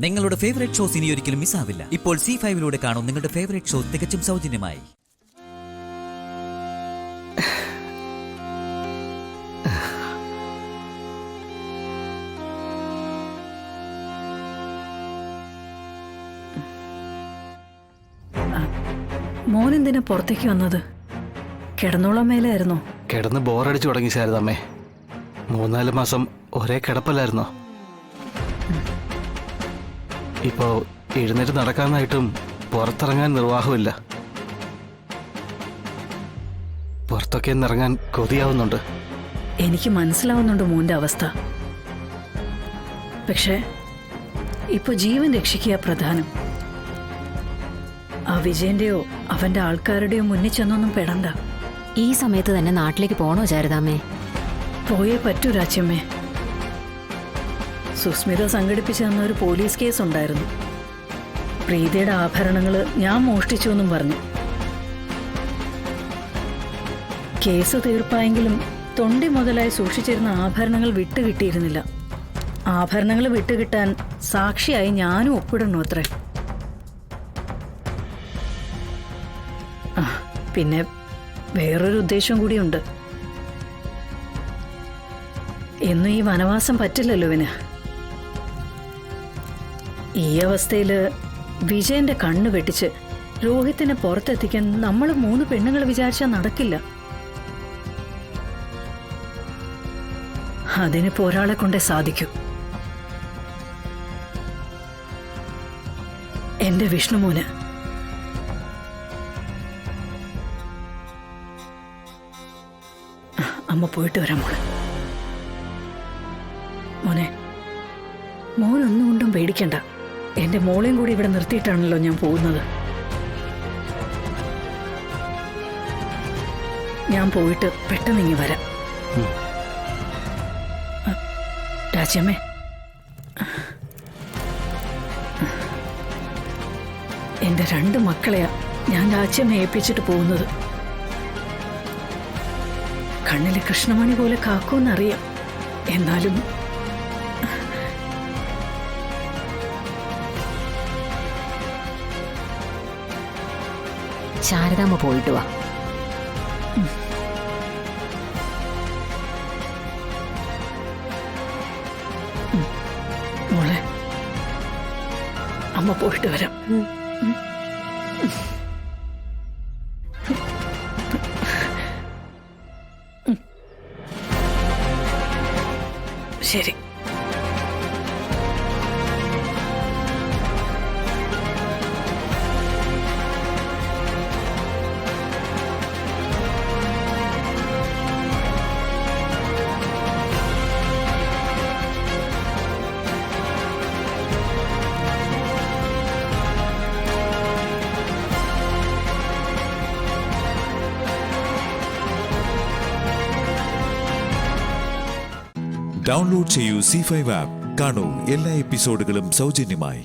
നിങ്ങളുടെ favourite shows ഇനി ഒരിക്കലും മിസ്സാവില്ല. ഇപ്പോൾ C5-ലൂടെ കാണും നിങ്ങളുടെ ഫേവറേറ്റ് ഷോ തികച്ചും സൗജന്യമായി. മോനെന്തിനാ പുറത്തേക്ക് വന്നത്? കിടന്നോളാൻ മേലായിരുന്നോ? കിടന്ന് ബോറടിച്ചു തുടങ്ങി ശാരദാമ്മേ. 3-4 മാസം ഒരേ കിടപ്പല്ലായിരുന്നോ? ഇപ്പോ എഴുന്നേറ്റ് നടക്കാനായിട്ടും പുറത്തിറങ്ങാൻ നിർവാഹമില്ല. പുറത്തൊക്കെ ഇറങ്ങാൻ കൊതിയാവുന്നുണ്ട്. എനിക്ക് മനസ്സിലാവുന്നുണ്ട് മോന്റെ അവസ്ഥ. പക്ഷേ ഇപ്പൊ ജീവൻ രക്ഷിക്കുക പ്രധാനം. ആ വിജയന്റെയോ അവന്റെ ആൾക്കാരുടെയോ മുന്നിൽ ചെന്നൊന്നും പെടണ്ട. ഈ സമയത്ത് തന്നെ നാട്ടിലേക്ക് പോണോ ശാരദാമ്മേ? പോയേ പറ്റൂ രാജ്യമ്മേ. സുസ്മിത സംഘടിപ്പിച്ചു തന്ന ഒരു പോലീസ് കേസ് ഉണ്ടായിരുന്നു. പ്രീതിയുടെ ആഭരണങ്ങള് ഞാൻ മോഷ്ടിച്ചു എന്നും പറഞ്ഞു. കേസ് തീർപ്പായെങ്കിലും തൊണ്ടി മുതലായി സൂക്ഷിച്ചിരുന്ന ആഭരണങ്ങൾ വിട്ടുകിട്ടിയിരുന്നില്ല. ആഭരണങ്ങൾ വിട്ടുകിട്ടാൻ സാക്ഷിയായി ഞാനും ഒപ്പിടണു അത്രേ. പിന്നെ വേറൊരു ഉദ്ദേശം കൂടിയുണ്ട്. എന്നും ഈ വനവാസം പറ്റില്ലല്ലോ ഇവന്. ഈ അവസ്ഥയില് വിജയന്റെ കണ്ണ് വെട്ടിച്ച് രോഹിത്തിനെ പുറത്തെത്തിക്കാൻ നമ്മൾ 3 പെണ്ണുങ്ങൾ വിചാരിച്ചാൽ നടക്കില്ല. അതിനിപ്പോ ഒരാളെ കൊണ്ടേ സാധിക്കൂ. എന്റെ വിഷ്ണുമോന്. അമ്മ പോയിട്ട് വരാം മോളെ. മോനെ, മോനൊന്നും കൊണ്ടും പേടിക്കണ്ട. എന്റെ മോളെയും കൂടി ഇവിടെ നിർത്തിയിട്ടാണല്ലോ ഞാൻ പോകുന്നത്. ഞാൻ പോയിട്ട് പെട്ടെന്ന് ഇങ്ങ് വരാം. രാജ്യമ്മേ, എന്റെ 2 മക്കളെയാ ഞാൻ രാജ്യമ്മ ഏൽപ്പിച്ചിട്ട് പോകുന്നത്. കണ്ണിലെ കൃഷ്ണമണി പോലെ കാക്കൂന്നറിയാം. എന്നാലും ശാരദാമ്മ പോയിട്ട് വാ. മോളെ, അമ്മ പോയിട്ട് വരാം. ശരി. ഡൗൺലോഡ് ചെയ്യൂ C5 ആപ്പ്. കാണൂ എല്ലാ എപ്പിസോഡുകളും സൗജന്യമായി.